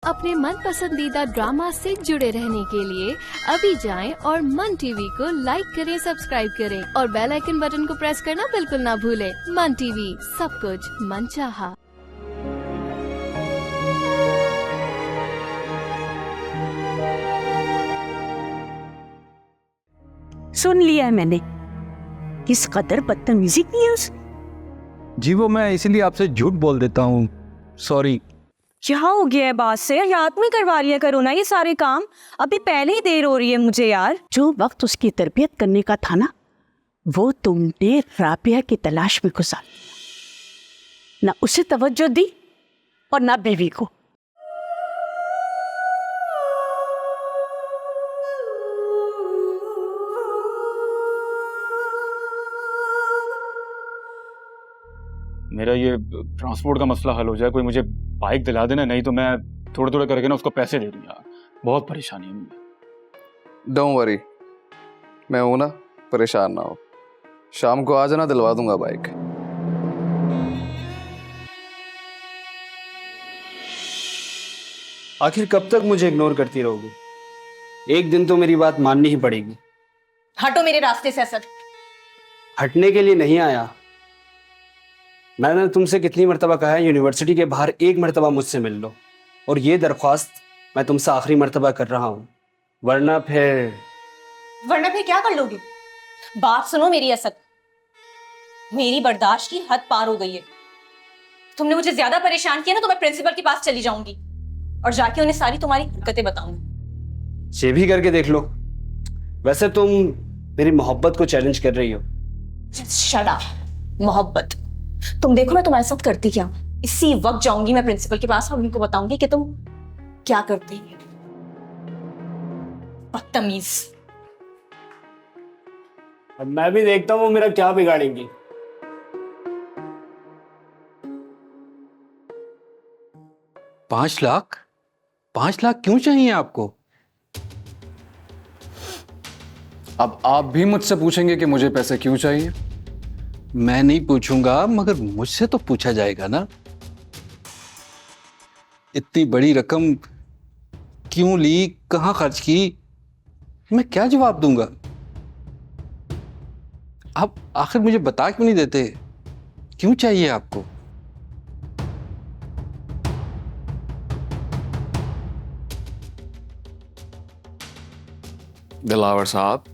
अपने मन पसंदीदा ड्रामा से जुड़े रहने के लिए अभी जाएं और मन टीवी को लाइक करें, सब्सक्राइब करें और बेल आइकन बटन को प्रेस करना बिल्कुल ना भूलें। मन टीवी, सब कुछ मनचाहा। सुन लिया है मैंने, इस कदर बदतमीजी की है उस। जी वो मैं इसीलिए आपसे झूठ बोल देता हूँ, सॉरी। क्या हो गया है बात से? रात में करवा लिया करो ना ये सारे काम, अभी पहले ही देर हो रही है मुझे यार। जो वक्त उसकी तरबियत करने का था ना, वो तुमने राबिया की तलाश में गुजार दिया। ना उसे तवज्जो दी और ना बीवी को। मेरा ये ट्रांसपोर्ट का मसला हल हो जाए, कोई मुझे बाइक दिला देना, नहीं तो मैं थोड़े थोड़े करके ना उसको पैसे दे दूंगा। बहुत परेशानी है मुझे। डोंट वरी, मैं हूं ना, परेशान ना हो। शाम को आ जाना, दिलवा दूंगा बाइक। आखिर कब तक मुझे इग्नोर करती रहोगी? एक दिन तो मेरी बात माननी ही पड़ेगी। हटो मेरे रास्ते से असद। हटने के लिए नहीं आया। मैंने तुमसे कितनी मर्तबा कहा है यूनिवर्सिटी के बाहर एक मर्तबा मुझसे मिल लो, और ये दरख्वास्त मैं तुमसे आखिरी मर्तबा कर रहा हूँ, वरना फिर क्या कर लोगे? बात सुनो मेरी असद, मेरी बर्दाश्त की हद पार हो गई है। तुमने मुझे ज्यादा परेशान किया ना, तो मैं प्रिंसिपल के पास चली जाऊंगी और जाके उन्हें सारी तुम्हारी हरकतें बताऊंगी। ये भी करके देख लो। वैसे तुम मेरी मोहब्बत को चैलेंज कर रही हो। Shut up. मोहब्बत? तुम देखो मैं तुम्हारे साथ करती क्या। इसी वक्त जाऊंगी मैं प्रिंसिपल के पास और उनको बताऊंगी कि तुम क्या करती है। बदतमीज। अब मैं भी देखता हूँ वो मेरा क्या बिगाड़ेंगी। पांच लाख क्यों चाहिए आपको? अब आप भी मुझसे पूछेंगे कि मुझे पैसे क्यों चाहिए? मैं नहीं पूछूंगा, मगर मुझसे तो पूछा जाएगा ना। इतनी बड़ी रकम क्यों ली, कहां खर्च की, मैं क्या जवाब दूंगा? आप आखिर मुझे बता क्यों नहीं देते, क्यों चाहिए आपको? दिलावर साहब,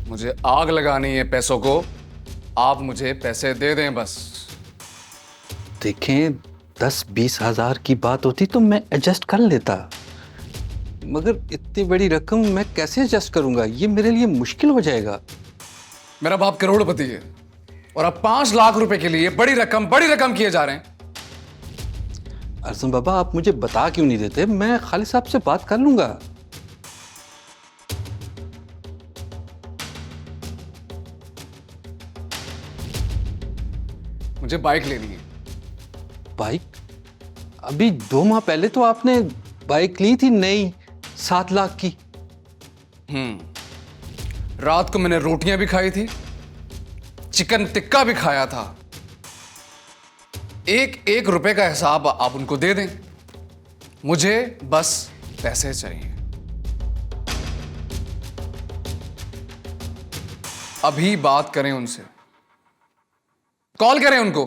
मुझे आग लगानी है पैसों को, आप मुझे पैसे दे दें बस। देखें, 10-20 हजार की बात होती तो मैं एडजस्ट कर लेता, मगर इतनी बड़ी रकम मैं कैसे एडजस्ट करूंगा? ये मेरे लिए मुश्किल हो जाएगा। मेरा बाप करोड़पति है और अब 5 लाख रुपए के लिए बड़ी रकम किए जा रहे हैं। अर्जुन बाबा, आप मुझे बता क्यों नहीं देते? मैं खालिद साहब से बात कर लूंगा। मुझे बाइक लेनी है। बाइक? अभी 2 माह पहले तो आपने बाइक ली थी नई 7 लाख की। रात को मैंने रोटियां भी खाई थी, चिकन टिक्का भी खाया था। 1-1 रुपए का हिसाब आप उनको दे दें, मुझे बस पैसे चाहिए। अभी बात करें उनसे, कॉल करें उनको।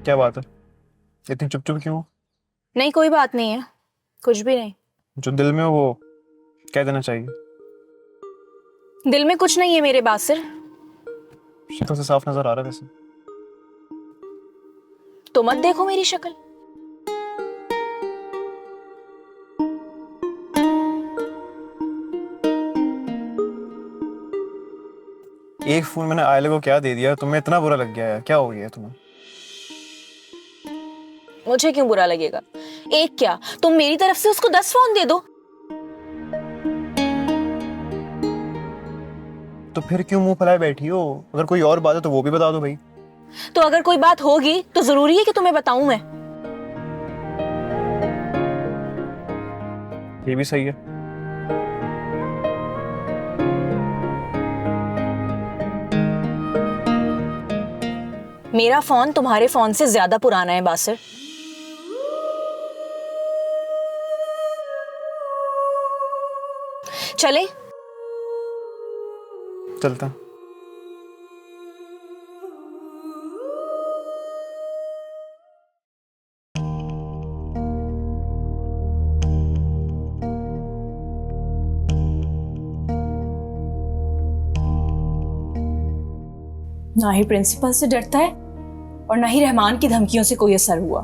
क्या बात है, इतनी चुप चुप क्यों? नहीं कोई बात नहीं है, कुछ भी नहीं। जो दिल में हो वो कह देना चाहिए। दिल में कुछ नहीं है मेरे बासिर। शक्ल से साफ नजर आ रहा है वैसे। तो मत देखो मेरी शक्ल। एक फोन मैंने आयले को क्या दे दिया, तुम्हें इतना बुरा लग गया है? क्या हो गया तुम्हें? मुझे क्यों बुरा लगेगा? एक क्या, तुम मेरी तरफ से उसको 10 फोन दे दो। तो फिर क्यों मुंह फैलाए बैठी हो? अगर कोई और बात है तो वो भी बता दो भाई। तो अगर कोई बात होगी तो जरूरी है कि तुम्हें बताऊं मैं? ये भी सही है। मेरा फोन तुम्हारे फोन से ज्यादा पुराना है बासिर। चले? चलता। ना ही प्रिंसिपल से डरता है और ना ही रहमान की धमकियों से कोई असर हुआ।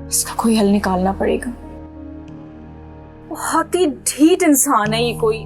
इसका कोई हल निकालना पड़ेगा। बहुत ही ढीठ इंसान है ये कोई।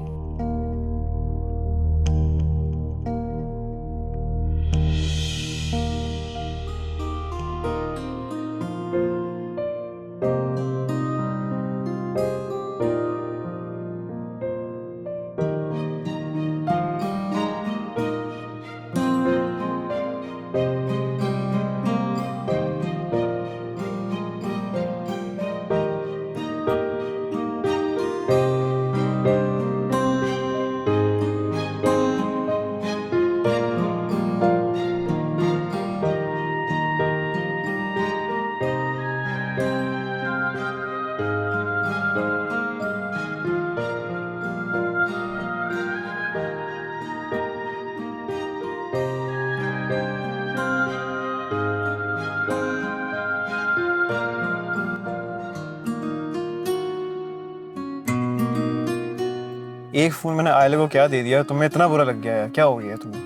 एक फोन मैंने आयला को क्या दे दिया, तुम्हें इतना बुरा लग गया है? क्या हो गया तुम्हें?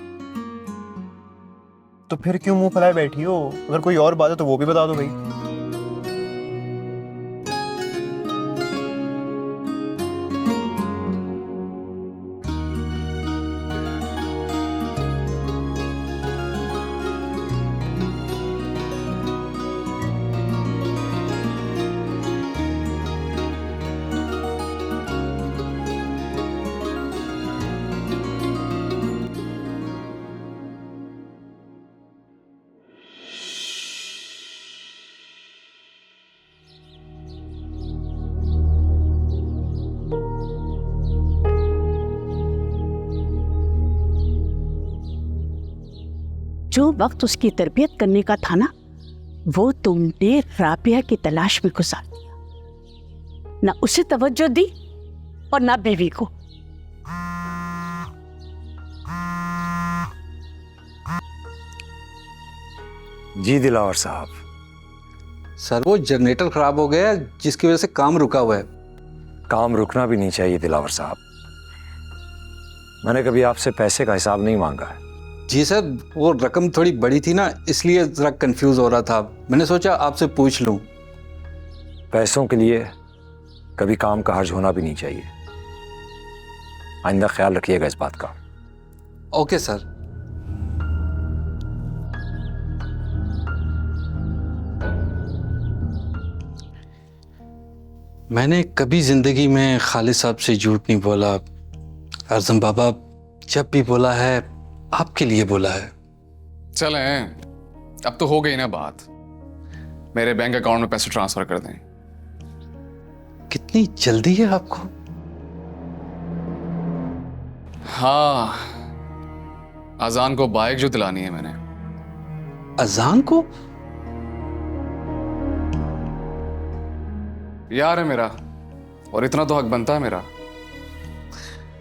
तो फिर क्यों मुंह फैलाए बैठी हो? अगर कोई और बात है तो वो भी बता दो भाई। जो वक्त उसकी तरबियत करने का था ना, वो तुमने राबिया की तलाश में गुजार दिया। ना उसे तवज्जो दी और ना बीवी को। जी दिलावर साहब। सर वो जनरेटर खराब हो गया है, जिसकी वजह से काम रुका हुआ है। काम रुकना भी नहीं चाहिए दिलावर साहब। मैंने कभी आपसे पैसे का हिसाब नहीं मांगा है। जी सर, वो रकम थोड़ी बड़ी थी ना, इसलिए जरा कंफ्यूज हो रहा था। मैंने सोचा आपसे पूछ लूं। पैसों के लिए कभी काम का हर्ज होना भी नहीं चाहिए। आइंदा ख्याल रखिएगा इस बात का। Okay sir. मैंने कभी जिंदगी में खालिद साहब से झूठ नहीं बोला। आज़म बाबा, जब भी बोला है आपके लिए बोला है। चलें, अब तो हो गई ना बात। मेरे बैंक अकाउंट में पैसे ट्रांसफर कर दें। कितनी जल्दी है आपको? हाँ, अजान को बाइक जो दिलानी है मैंने। अजान को? यार है मेरा, और इतना तो हक बनता है मेरा।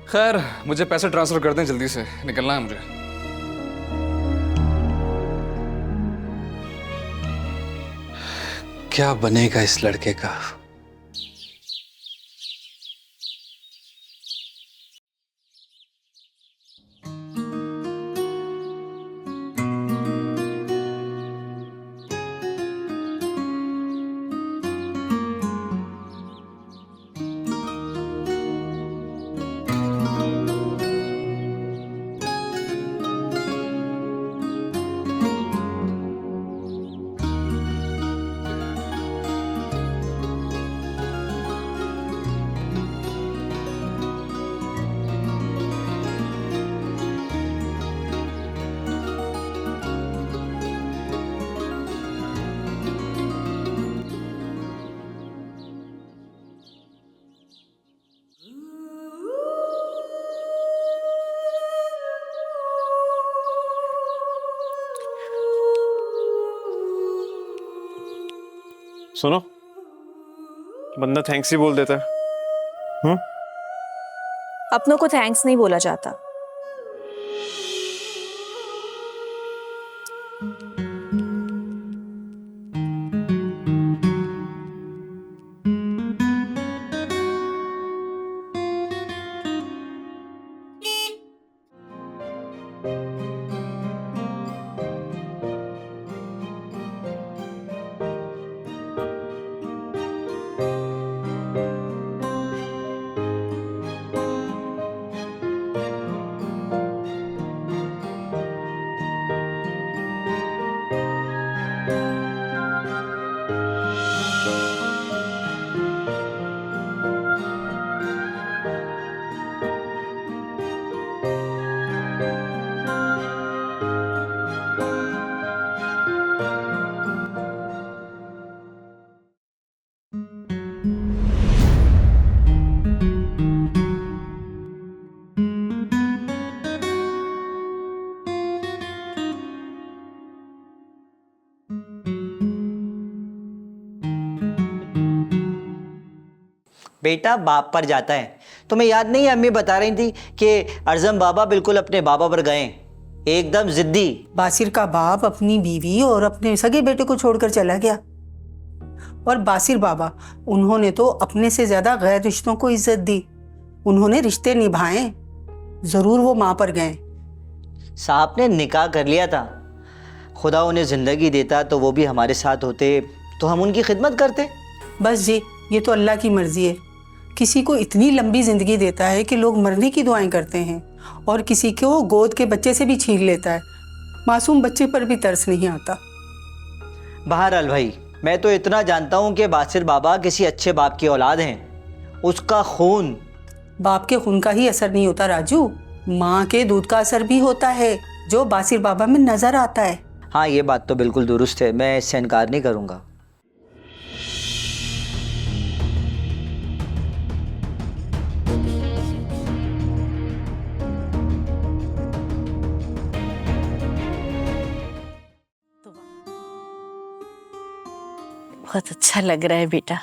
खैर, मुझे पैसे ट्रांसफर कर दें जल्दी से, निकलना है मुझे। क्या बनेगा इस लड़के का? सुनो, बंदा थैंक्स ही बोल देता है। अपनों को थैंक्स नहीं बोला जाता। बेटा बाप पर जाता है। तुम्हें याद नहीं, अम्मी बता रही थी कि अर्जम बाबा बिल्कुल अपने बाबा पर गए, एकदम जिद्दी। बासिर का बाप अपनी बीवी और अपने सगे बेटे को छोड़कर चला गया, और बासिर बाबा उन्होंने तो अपने से ज्यादा गैर रिश्तों को इज्जत दी। उन्होंने रिश्ते निभाए, जरूर वो माँ पर गए। साहब ने निकाह कर लिया था, खुदा उन्हें जिंदगी देता तो वो भी हमारे साथ होते, तो हम उनकी खिदमत करते। बस जी, ये तो अल्लाह की मर्जी है। किसी को इतनी लंबी जिंदगी देता है कि लोग मरने की दुआएं करते हैं, और किसी को गोद के बच्चे से भी छीन लेता है। मासूम बच्चे पर भी तरस नहीं आता। बहरहाल भाई, मैं तो इतना जानता हूँ कि बासिर बाबा किसी अच्छे बाप की औलाद हैं। उसका खून, बाप के खून का ही असर नहीं होता राजू, माँ के दूध का असर भी होता है, जो बासिर बाबा में नजर आता है। हाँ, ये बात तो बिल्कुल दुरुस्त है, मैं इससे इनकार नहीं करूँगा। बहुत अच्छा लग रहा है बेटा,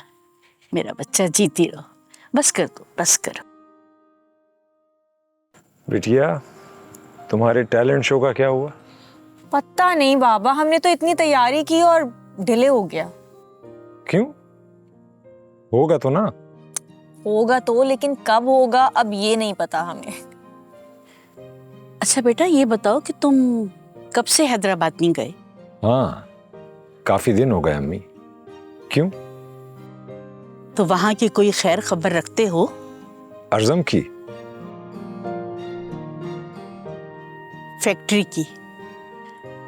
मेरा बच्चा जीती रहो। बस कर दो, बस करो। बिटिया, तुम्हारे टैलेंट शो का क्या हुआ? पता नहीं बाबा, हमने तो इतनी तैयारी की और डिले हो गया। क्यों? होगा तो ना? होगा तो, लेकिन कब होगा अब ये नहीं पता हमें। अच्छा बेटा, ये बताओ कि तुम कब से हैदराबाद नहीं गए? हाँ, काफी दिन हो गए अम्मी। क्यों? तो वहां की कोई खैर खबर रखते हो? अर्जम की? फैक्ट्री की।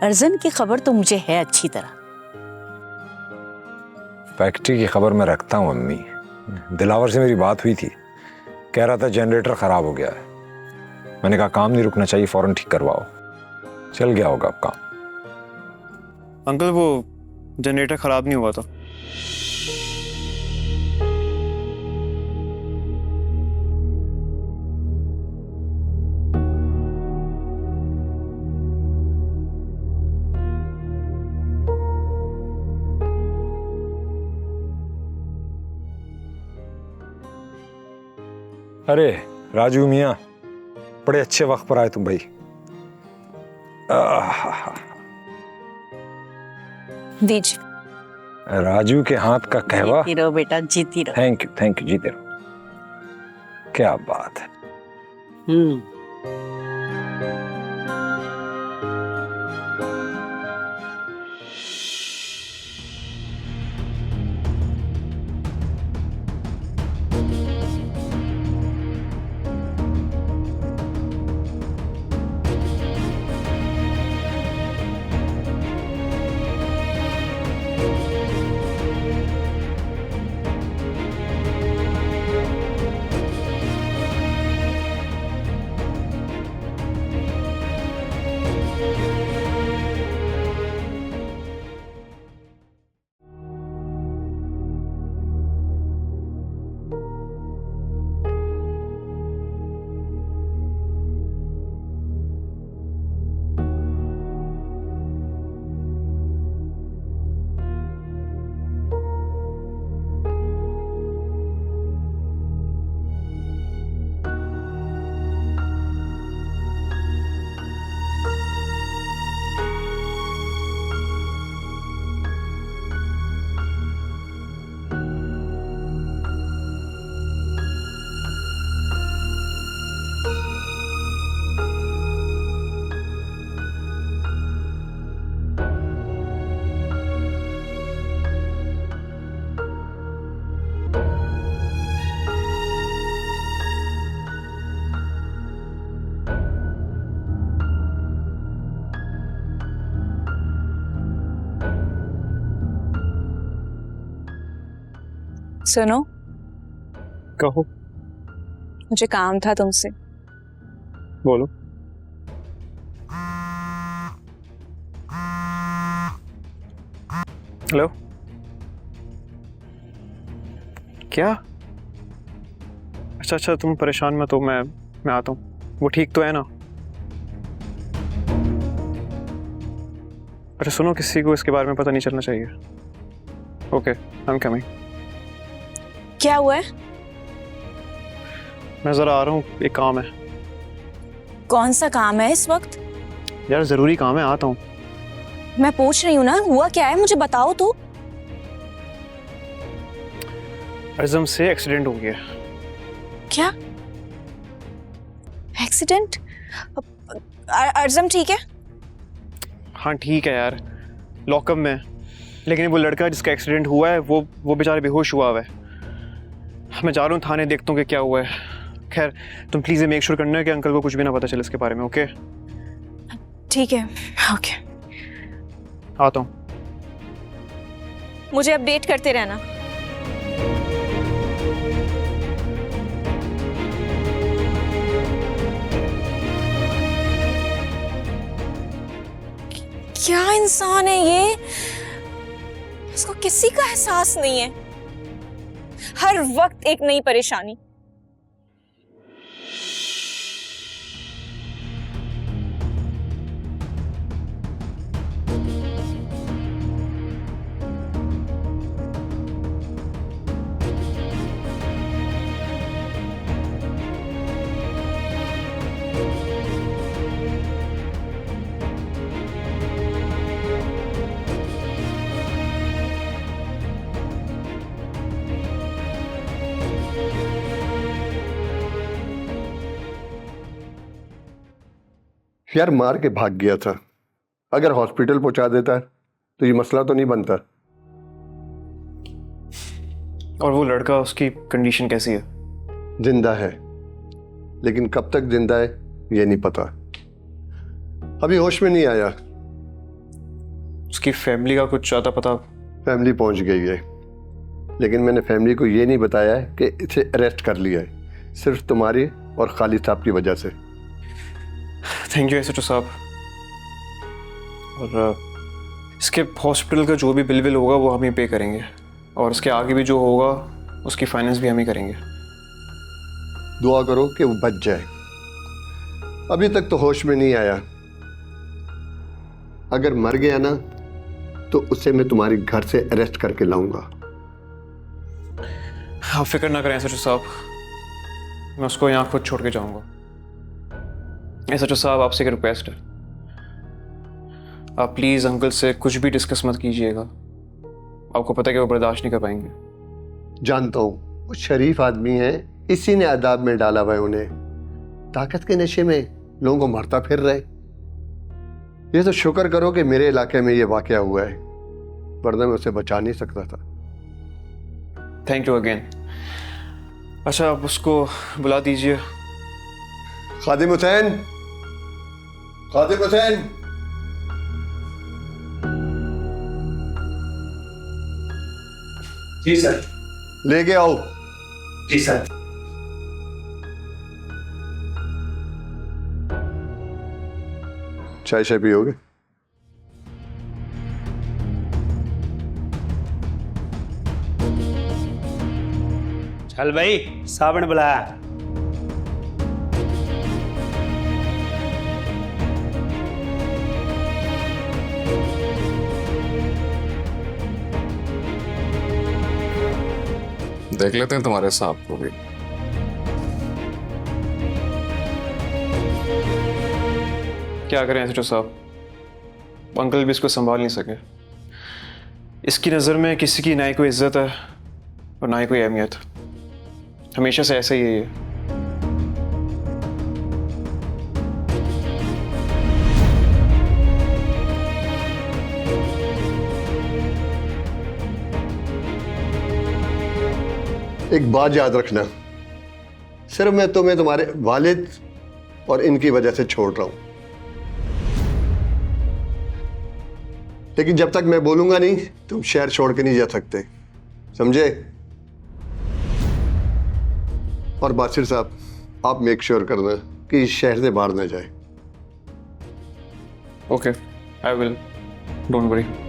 अर्जन की खबर तो मुझे है अच्छी तरह। फैक्ट्री की खबर मैं रखता हूँ अम्मी। दिलावर से मेरी बात हुई थी, कह रहा था जनरेटर खराब हो गया है। मैंने कहा काम नहीं रुकना चाहिए, फौरन ठीक करवाओ। चल गया होगा अब काम। अंकल, वो जनरेटर खराब नहीं हुआ था। अरे राजू मियाँ, बड़े अच्छे वक्त पर आए तुम भाई। दीजिए। राजू के हाथ का कहवा। जीती रहो बेटा, जीती रहो। थैंक यू, जीते रहो। क्या बात है। सुनो, कहो। मुझे काम था तुमसे। बोलो। हेलो, क्या? अच्छा, तुम परेशान मत हो, मैं आता हूँ। वो ठीक तो है ना? अच्छा सुनो, किसी को इसके बारे में पता नहीं चलना चाहिए। Okay, I am coming. क्या हुआ है? मैं जरा आ रहा हूँ, एक काम है। कौन सा काम है इस वक्त? यार जरूरी काम है, आता हूँ। मैं पूछ रही हूँ ना, हुआ क्या है, मुझे बताओ तो। अर्ज़म से एक्सीडेंट हो गया। क्या एक्सीडेंट? अर्ज़म ठीक है? हाँ ठीक है यार, लॉकअप में है। लेकिन वो लड़का जिसका एक्सीडेंट हुआ है वो बेचारा बेहोश हुआ है। मैं जा रहा हूँ थाने, देखता हूँ कि क्या हुआ है। खैर तुम प्लीज़ मेक श्योर करना कि अंकल को कुछ भी ना पता चले इसके बारे में। ओके ठीक है, ओके। आता हूँ। मुझे अपडेट करते रहना। क्या इंसान है ये, इसको किसी का एहसास नहीं है। हर वक्त एक नई परेशानी। यार मार के भाग गया था, अगर हॉस्पिटल पहुंचा देता तो ये मसला तो नहीं बनता। और वो लड़का, उसकी कंडीशन कैसी है? जिंदा है, लेकिन कब तक जिंदा है ये नहीं पता। अभी होश में नहीं आया। उसकी फैमिली का कुछ आता पता? फैमिली पहुंच गई है, लेकिन मैंने फैमिली को ये नहीं बताया है कि इसे अरेस्ट कर लिया है, सिर्फ तुम्हारी और खालिद साहब की वजह से। थैंक यू एसएचओ साहब। और इसके हॉस्पिटल का जो भी बिल होगा वो हम ही पे करेंगे, और इसके आगे भी जो होगा उसकी फाइनेंस भी हम ही करेंगे। दुआ करो कि वो बच जाए। अभी तक तो होश में नहीं आया। अगर मर गया ना तो उसे मैं तुम्हारे घर से अरेस्ट करके लाऊंगा। आप फिक्र ना करें एसएचओ साहब, मैं उसको यहाँ खुद छोड़ के जाऊंगा। एसएचओ साहब, आपसे एक रिक्वेस्ट है, आप प्लीज अंकल से कुछ भी डिस्कस मत कीजिएगा। आपको पता है कि वो बर्दाश्त नहीं कर पाएंगे। जानता हूं, वो शरीफ आदमी है, इसी ने आदाब में डाला हुआ है उन्हें। ताकत के नशे में लोगों को मारता फिर रहे। ये तो शुक्र करो कि मेरे इलाके में ये वाकया हुआ है, वरना मैं उसे बचा नहीं सकता था। Thank you again. अच्छा, आप उसको बुला दीजिए। खादिम हुसैन, खादिम हुसैन। जी सर। लेके आओ। जी सर। चाय शाय पियोगे? चल भाई, सावन बुलाया। देख लेते हैं तुम्हारे साहब को भी। क्या करें एसएचओ साहब, अंकल भी इसको संभाल नहीं सके। इसकी नज़र में किसी की ना ही कोई इज्जत है और ना ही कोई अहमियत। हमेशा से ऐसा ही है ये। एक बात याद रखना, सिर्फ मैं तुम्हें तुम्हारे वालिद और इनकी वजह से छोड़ रहा हूं, लेकिन जब तक मैं बोलूंगा नहीं तुम शहर छोड़ के नहीं जा सकते, समझे? और बासिर साहब, आप मेक श्योर करना कि इस शहर से बाहर ना जाए। Okay, I will, don't worry.